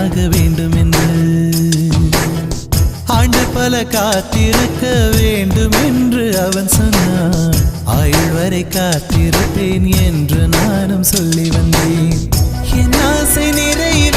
ஆக வேண்டும் என்று ஆண்டு பல காத்திருக்க வேண்டும் என்று அவன் சொன்னான். ஆயுள் வரை காத்திருப்பேன் என்று நானும் சொல்லி வந்தேன். என் ஆசை நிறைவே